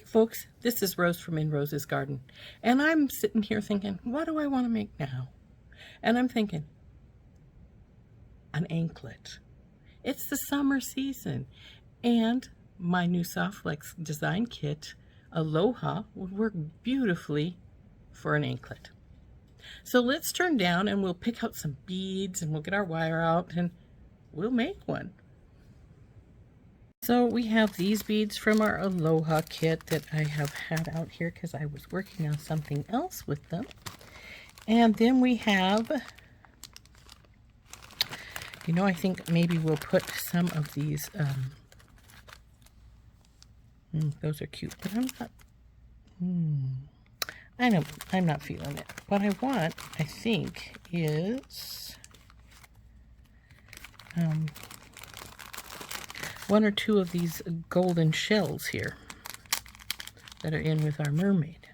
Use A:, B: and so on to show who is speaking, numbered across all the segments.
A: Folks, this is Rose from In Rose's Garden, and I'm sitting here thinking, what do I want to make now? And I'm thinking, an anklet. It's the summer season, and my new SoftFlex Design Kit, Aloha, would work beautifully for an anklet. So let's turn down and we'll pick out some beads and we'll get our wire out and we'll make one. So we have these beads from our Aloha kit that I have had out here because I was working on something else with them. And then we have, you know, I think maybe we'll put some of these, those are cute, but I'm not feeling it. What I want, I think, is one or two of these golden shells here that are in with our mermaid.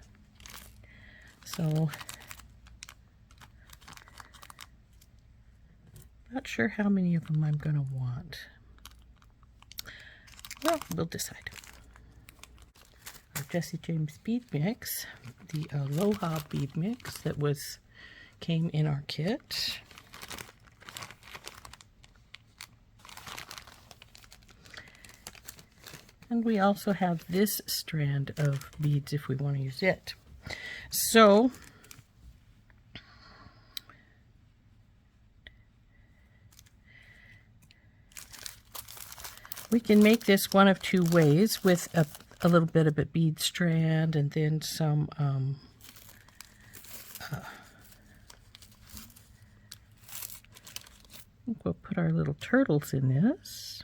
A: So, not sure how many of them I'm going to want. Well, we'll decide. Our Jesse James bead mix, the Aloha bead mix that came in our kit. And we also have this strand of beads if we want to use it. So, we can make this one of two ways, with a little bit of a bead strand and then some I think we'll put our little turtles in this.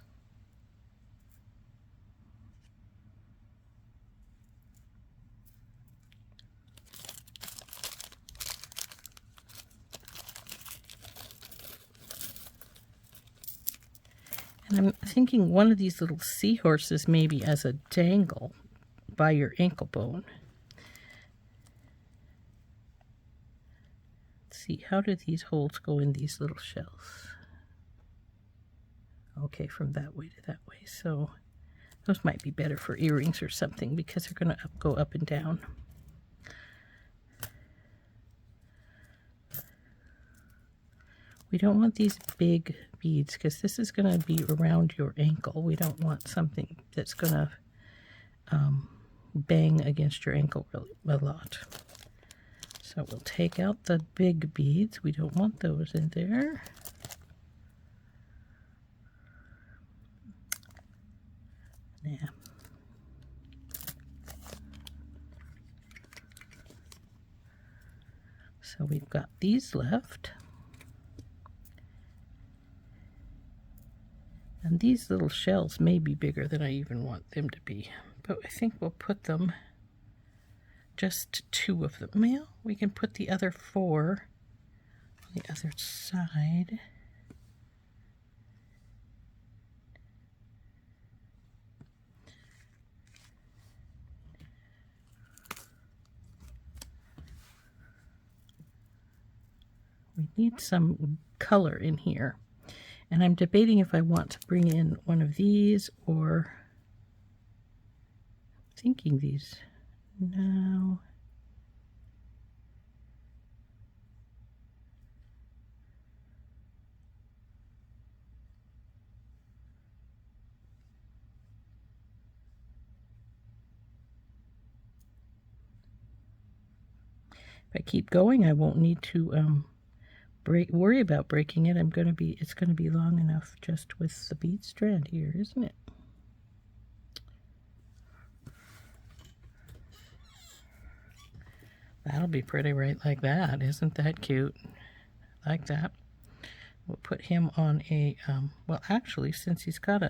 A: And I'm thinking one of these little seahorses maybe as a dangle by your ankle bone. Let's see, how do these holes go in these little shells? Okay, from that way to that way. So those might be better for earrings or something because they're going to go up and down. We don't want these big beads because this is going to be around your ankle. We don't want something that's going to bang against your ankle a lot. So we'll take out the big beads. We don't want those in there. Yeah. So we've got these left. And these little shells may be bigger than I even want them to be. But I think we'll put them, just two of them. Well, we can put the other four on the other side. We need some color in here. And I'm debating if I want to bring in one of these or thinking these. No. If I keep going, I won't need to worry about breaking it. It's going to be long enough just with the bead strand here, isn't it? That'll be pretty right like that. Isn't that cute? Like that. We'll put him on a, well, actually, since he's got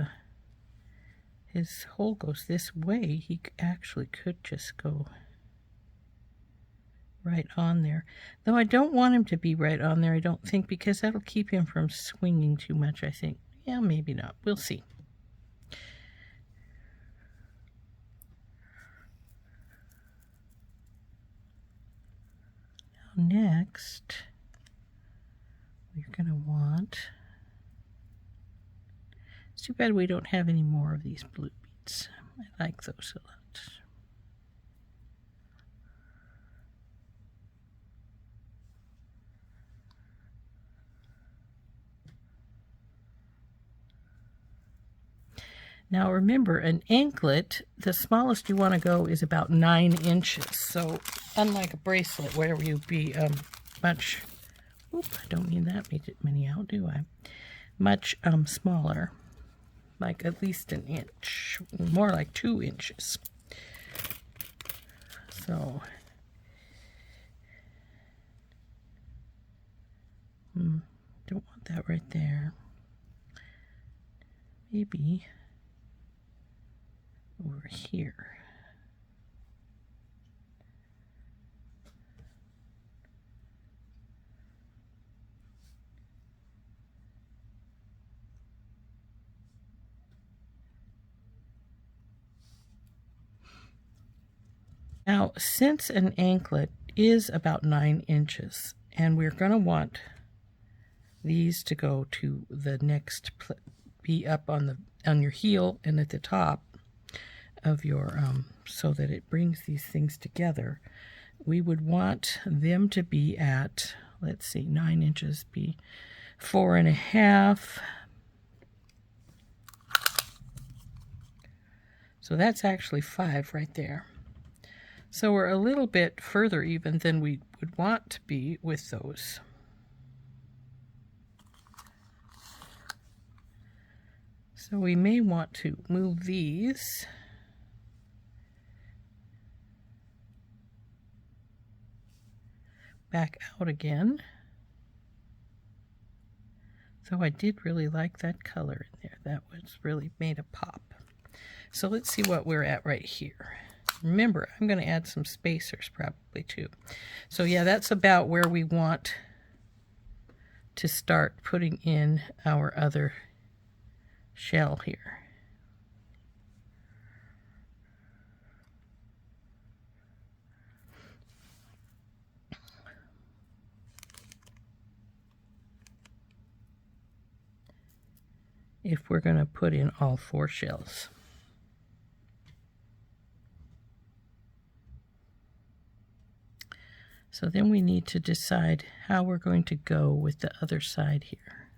A: his hole goes this way, he actually could just go right on there. Though I don't want him to be right on there, I don't think, because that'll keep him from swinging too much, I think. Yeah, maybe not. We'll see. Now next, we're going to want... It's too bad we don't have any more of these blue beads. I like those a lot. Now remember, an anklet, the smallest you want to go is about 9 inches. So unlike a bracelet where you'd be much, I don't need that many out, do I? Much smaller, like at least an inch, more like 2 inches. So don't want that right there. Maybe over here. Now, since an anklet is about 9 inches, and we're going to want these to go to the next, be up on your heel and at the top of your, so that it brings these things together, we would want them to be at, let's see, 9 inches, be 4.5. So that's actually 5 right there. So we're a little bit further even than we would want to be with those. So we may want to move these back out again. So I did really like that color in there. That was really made a pop. So let's see what we're at right here. Remember, I'm going to add some spacers probably too. So yeah, that's about where we want to start putting in our other shell here. If we're going to put in all 4 shells. So then we need to decide how we're going to go with the other side here.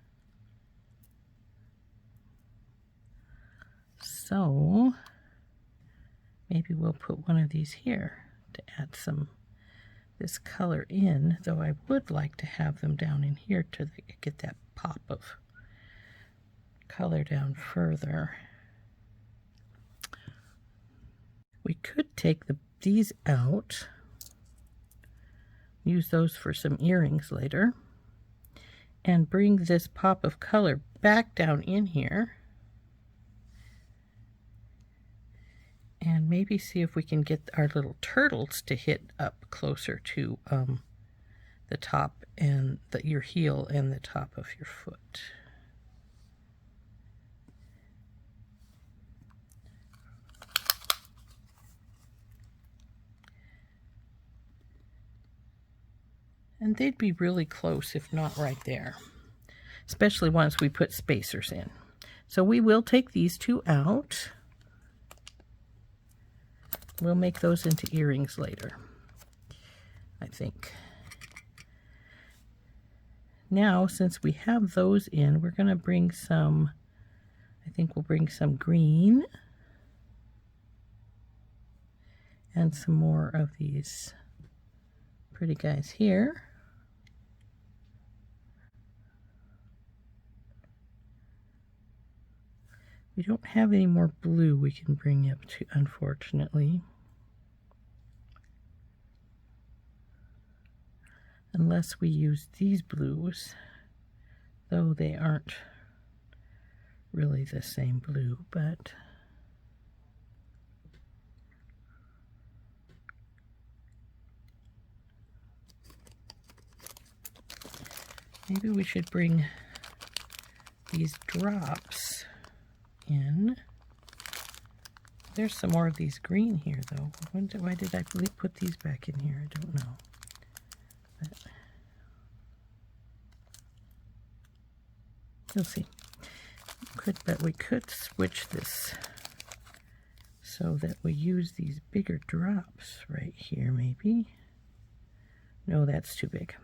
A: So maybe we'll put one of these here to add this color in, though I would like to have them down in here to get that pop of color down further. We could take these out, use those for some earrings later, and bring this pop of color back down in here, and maybe see if we can get our little turtles to hit up closer to the top and your heel and the top of your foot. And they'd be really close, if not right there, especially once we put spacers in. So we will take these 2 out. We'll make those into earrings later, I think. Now, since we have those in, we're going to bring some, I think we'll bring some green and some more of these pretty guys here. We don't have any more blue we can bring up to, unfortunately. Unless we use these blues, though they aren't really the same blue, but maybe we should bring these drops in. There's some more of these green here, though. Why did I put these back in here? I don't know. But you'll see. But we could switch this so that we use these bigger drops right here, maybe. No, that's too big.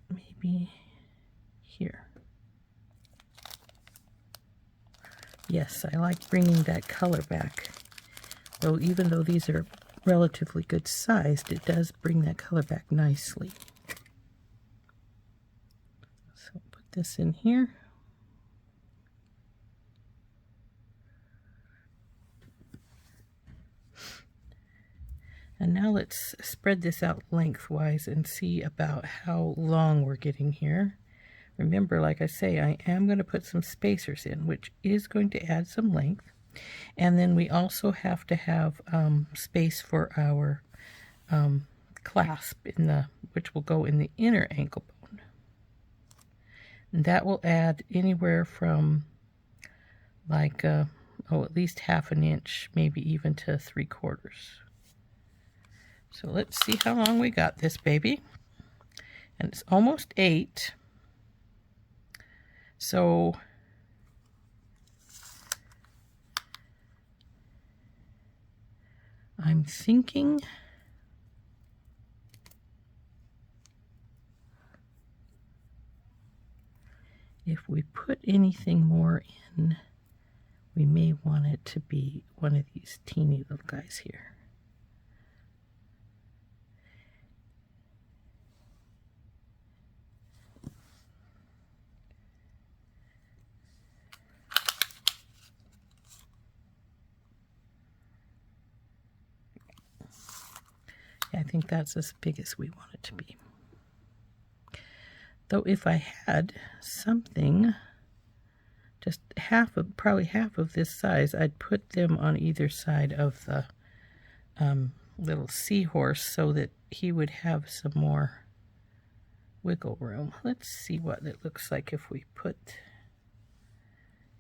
A: But maybe here. Yes, I like bringing that color back. Though even though these are relatively good sized, it does bring that color back nicely. So put this in here. And now let's spread this out lengthwise and see about how long we're getting here. Remember, like I say, I am going to put some spacers in, which is going to add some length. And then we also have to have space for our clasp, which will go in the inner ankle bone. And that will add anywhere from like, at least 1/2 inch, maybe even to 3/4. So let's see how long we got this baby. And it's almost 8. So I'm thinking if we put anything more in, we may want it to be one of these teeny little guys here. I think that's as big as we want it to be. Though if I had something just probably half of this size, I'd put them on either side of the little seahorse so that he would have some more wiggle room. Let's see what it looks like if we put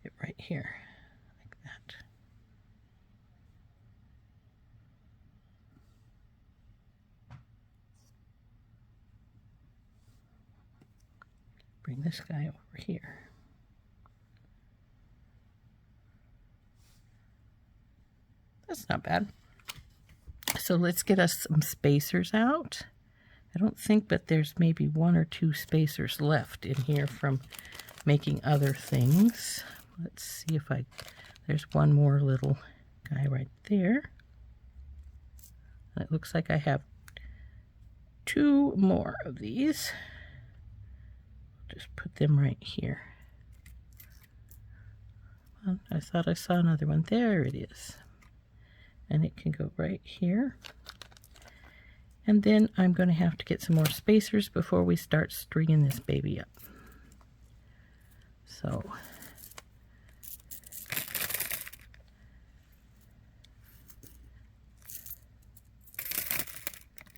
A: it right here like that. Bring this guy over here. That's not bad. So let's get us some spacers out. I don't think, but there's maybe 1 or 2 spacers left in here from making other things. Let's see if there's one more little guy right there. It looks like I have 2 more of these. Just put them right here. Well, I thought I saw another one. There it is. And it can go right here. And then I'm going to have to get some more spacers before we start stringing this baby up. So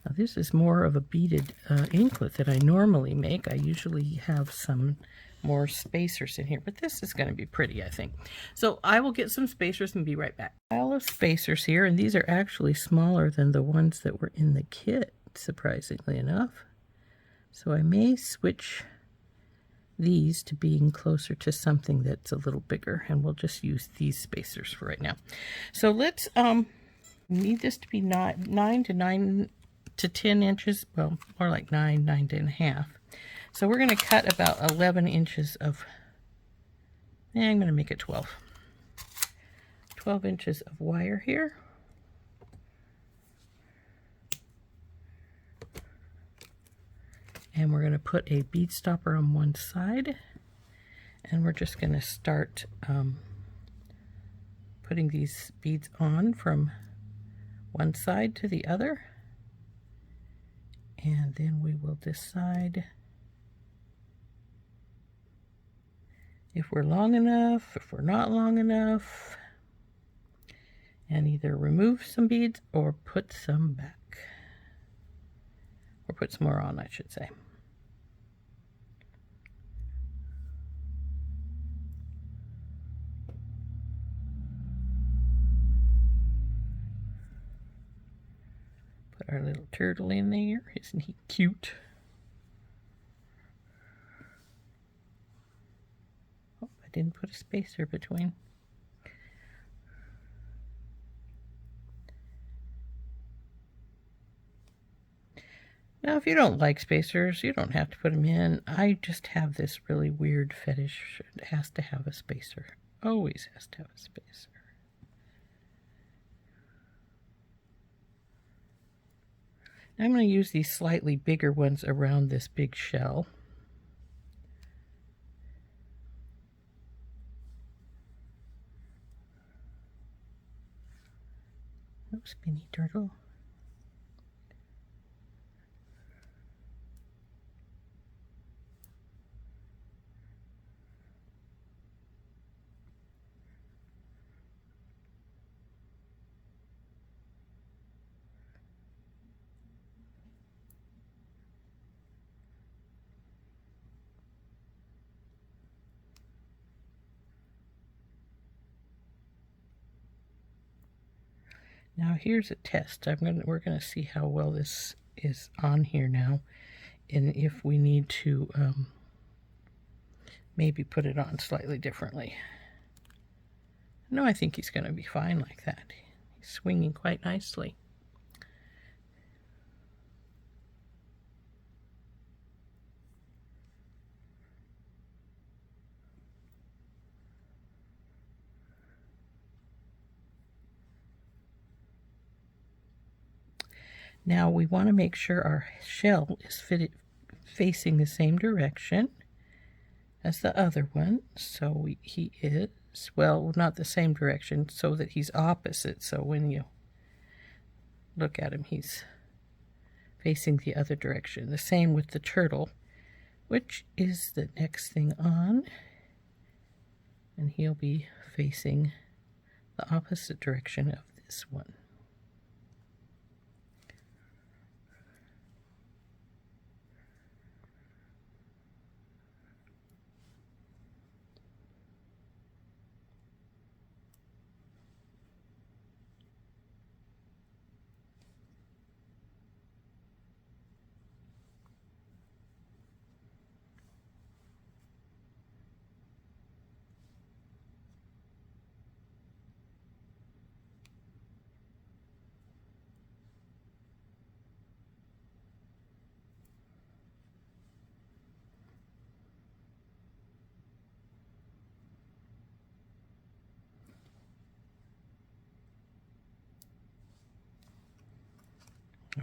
A: now this is more of a beaded anklet that I normally make. I usually have some more spacers in here, but this is going to be pretty, I think. So I will get some spacers and be right back. Pile of spacers here, and these are actually smaller than the ones that were in the kit, surprisingly enough. So I may switch these to being closer to something that's a little bigger, and we'll just use these spacers for right now. So let's need this to be 9 to 10 inches, well, more like 9.5. So we're going to cut about 11 inches of, I'm going to make it 12. 12 inches of wire here. And we're going to put a bead stopper on one side. And we're just going to start putting these beads on from one side to the other. And then we will decide if we're long enough, if we're not long enough, and either remove some beads or put some back. Or put some more on, I should say. Put our little turtle in there. Isn't he cute? Oh, I didn't put a spacer between. Now, if you don't like spacers, you don't have to put them in. I just have this really weird fetish. It has to have a spacer. always has to have a spacer. I'm going to use these slightly bigger ones around this big shell. Oh, spinny turtle. Now here's a test. We're gonna see how well this is on here now, and if we need to maybe put it on slightly differently. No, I think he's gonna be fine like that. He's swinging quite nicely. Now we want to make sure our shell is facing the same direction as the other one. So he is, well, not the same direction, so that he's opposite. So when you look at him, he's facing the other direction. The same with the turtle, which is the next thing on. And he'll be facing the opposite direction of this one.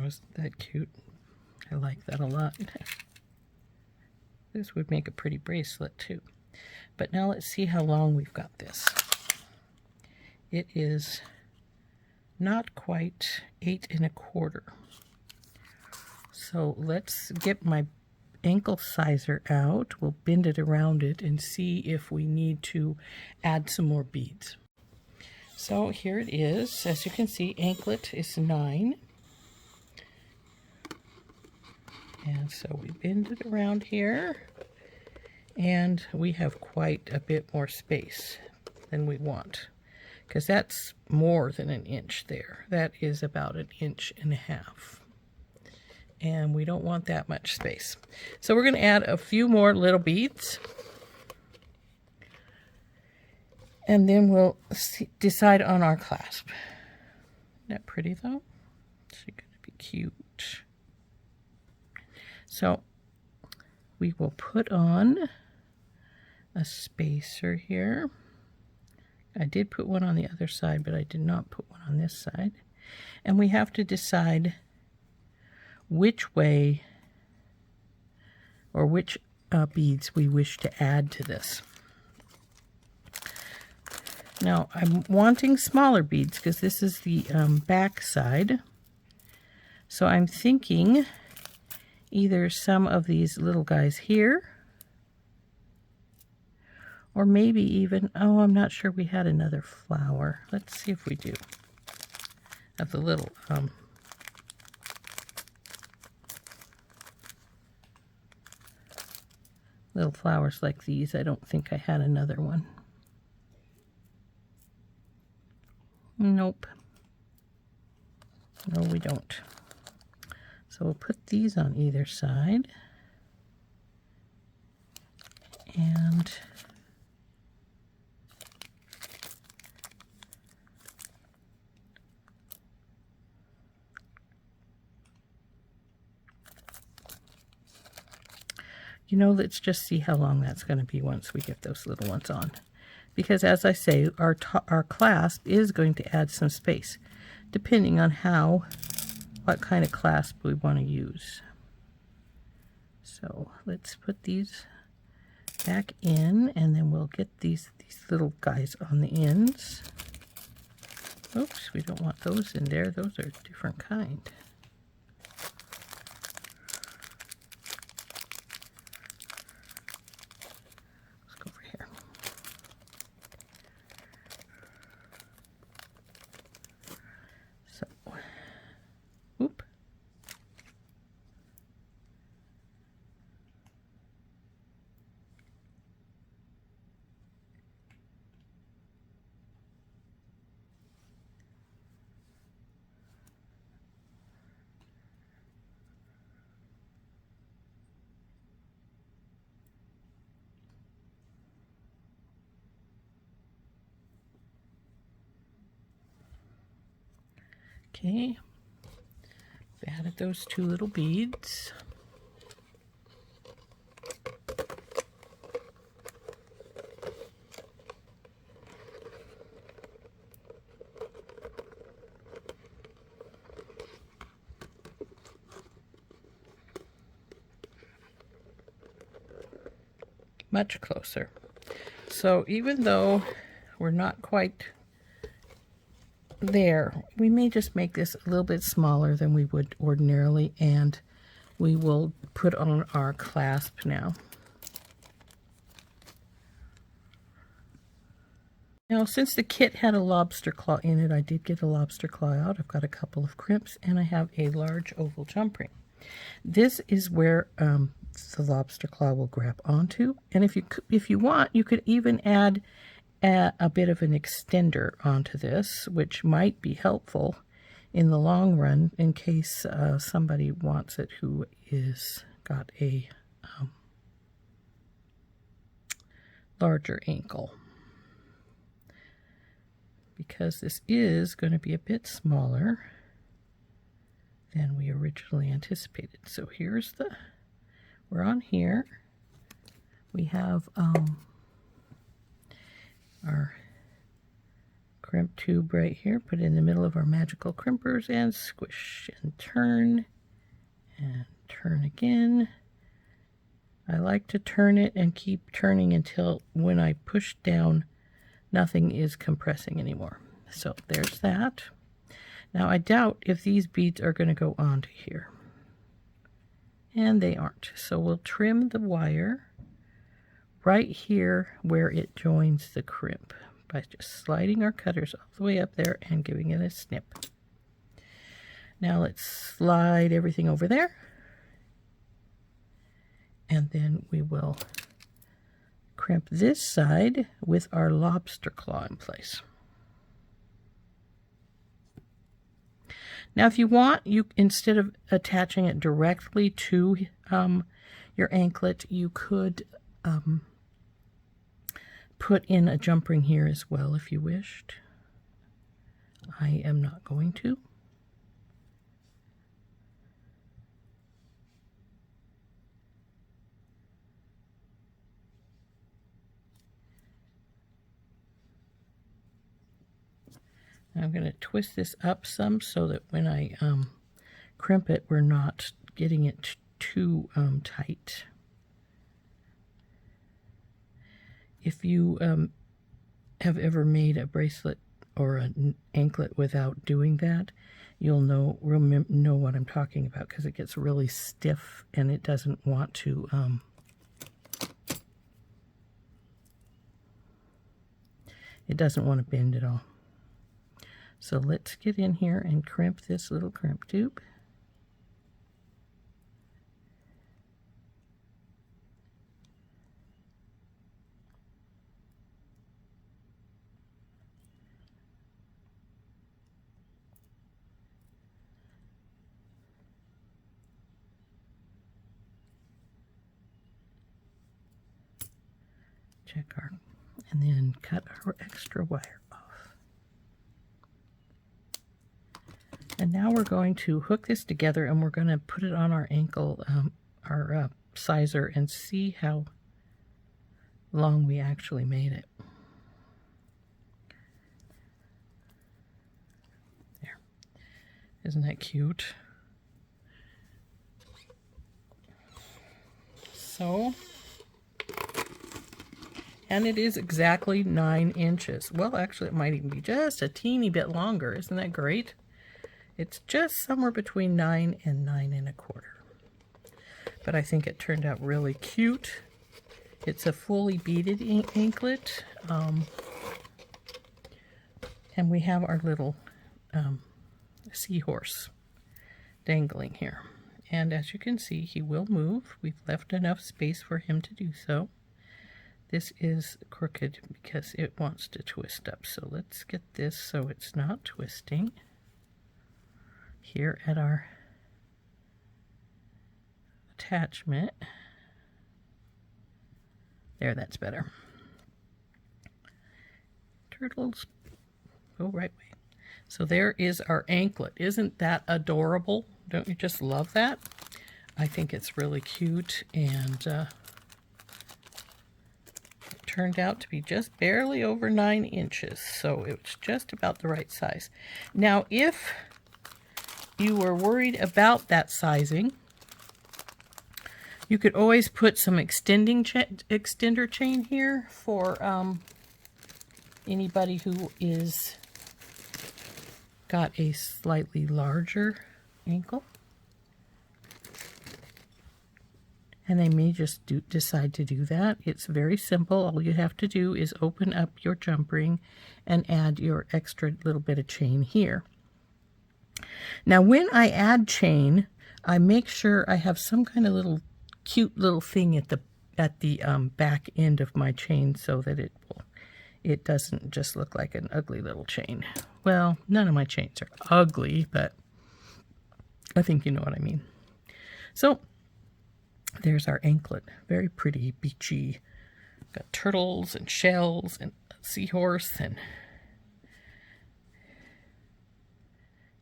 A: Wasn't that cute? I like that a lot. This would make a pretty bracelet too. But now let's see how long we've got this. It is not quite 8 1/4. So let's get my ankle sizer out. We'll bend it around it and see if we need to add some more beads. So here it is. As you can see, anklet is 9. And so we bend it around here, and we have quite a bit more space than we want, because that's more than 1 inch there. That is about 1.5 inches. And we don't want that much space. So we're going to add a few more little beads. And then we'll decide on our clasp. Isn't that pretty though? She's going to be cute. So we will put on a spacer here. I did put one on the other side, but I did not put one on this side. And we have to decide which way or which beads we wish to add to this. Now I'm wanting smaller beads because this is the back side. So I'm thinking either some of these little guys here, or maybe even, oh, I'm not sure we had another flower. Let's see if we do. Of the little little flowers like these. I don't think I had another one. Nope. No, we don't. So we'll put these on either side. And you know, let's just see how long that's going to be once we get those little ones on. because as I say, our clasp is going to add some space, depending on what kind of clasp we want to use. So let's put these back in, and then we'll get these little guys on the ends. Oops, we don't want those in there. Those are a different kind. Let's go over here. So, whoop. Okay, I've added those 2 little beads. Much closer. So even though we're not quite there, we may just make this a little bit smaller than we would ordinarily, and we will put on our clasp now. Now, since the kit had a lobster claw in it, I did get a lobster claw out. I've got a couple of crimps, and I have a large oval jump ring. This is where the lobster claw will grab onto, and if you want, you could even add a bit of an extender onto this, which might be helpful in the long run in case somebody wants it who is got a larger ankle, because this is going to be a bit smaller than we originally anticipated. So we're on here. We have our crimp tube right here, put it in the middle of our magical crimpers, and squish and turn again. I like to turn it and keep turning until when I push down, nothing is compressing anymore. So there's that. Now I doubt if these beads are going to go onto here, and they aren't. So we'll trim the wire right here where it joins the crimp by just sliding our cutters all the way up there and giving it a snip. Now let's slide everything over there, and then we will crimp this side with our lobster claw in place. Now if you want, instead of attaching it directly to your anklet, you could put in a jump ring here as well if you wished. I am not going to. I'm going to twist this up some so that when I crimp it, we're not getting it too tight. If you have ever made a bracelet or an anklet without doing that, you'll know what I'm talking about, because it gets really stiff and it doesn't want to bend at all. So let's get in here and crimp this little crimp tube. And then cut our extra wire off. And now we're going to hook this together, and we're going to put it on our ankle, our sizer, and see how long we actually made it. Isn't that cute? So, and it is exactly 9 inches. Well, actually, it might even be just a teeny bit longer. Isn't that great? It's just somewhere between 9 and 9 1/4. But I think it turned out really cute. It's a fully beaded anklet. And we have our little seahorse dangling here. And as you can see, he will move. We've left enough space for him to do so. This is crooked because it wants to twist up. So let's get this so it's not twisting. Here at our attachment. There, that's better. Turtles, go right way. So there is our anklet. Isn't that adorable? Don't you just love that? I think it's really cute, and it turned out to be just barely over 9 inches, so it's just about the right size. Now, if you were worried about that sizing, you could always put some extender chain here for anybody who is got a slightly larger ankle. And they may just decide to do that. It's very simple. All you have to do is open up your jump ring and add your extra little bit of chain here. Now, when I add chain, I make sure I have some kind of little cute little thing at the back end of my chain so that it doesn't just look like an ugly little chain. Well, none of my chains are ugly, but I think you know what I mean. So there's our anklet. Very pretty, beachy. Got turtles and shells and a seahorse. And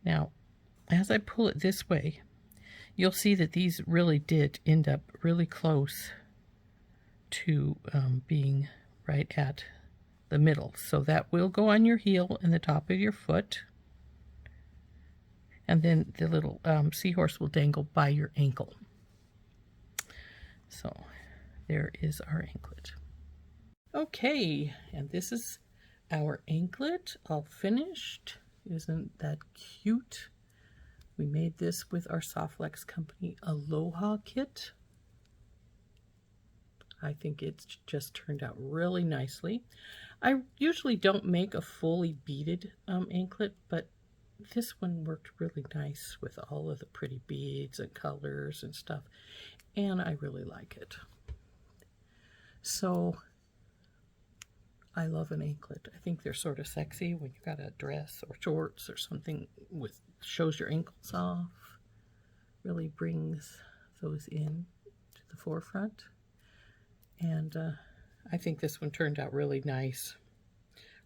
A: now, as I pull it this way, you'll see that these really did end up really close to being right at the middle. So that will go on your heel and the top of your foot. And then the little seahorse will dangle by your ankle. So there is our anklet. Okay, and this is our anklet all finished. Isn't that cute? We made this with our SoftFlex company Aloha kit. I think it's just turned out really nicely. I usually don't make a fully beaded anklet, but this one worked really nice with all of the pretty beads and colors and stuff, and I really like it. So I love an anklet. I think they're sort of sexy when you got a dress or shorts or something with shows your ankles off. Really brings those in to the forefront. And I think this one turned out really nice,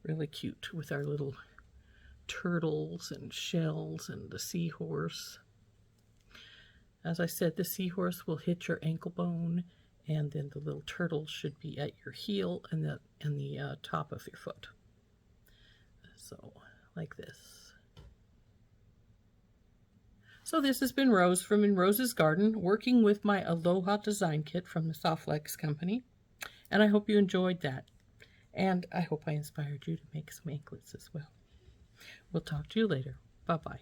A: really cute with our little turtles and shells and the seahorse. As I said, the seahorse will hit your ankle bone, and then the little turtle should be at your heel and the top of your foot. So, like this. So this has been Rose from In Rose's Garden, working with my Aloha Design Kit from the SoftFlex company. And I hope you enjoyed that. And I hope I inspired you to make some anklets as well. We'll talk to you later. Bye-bye.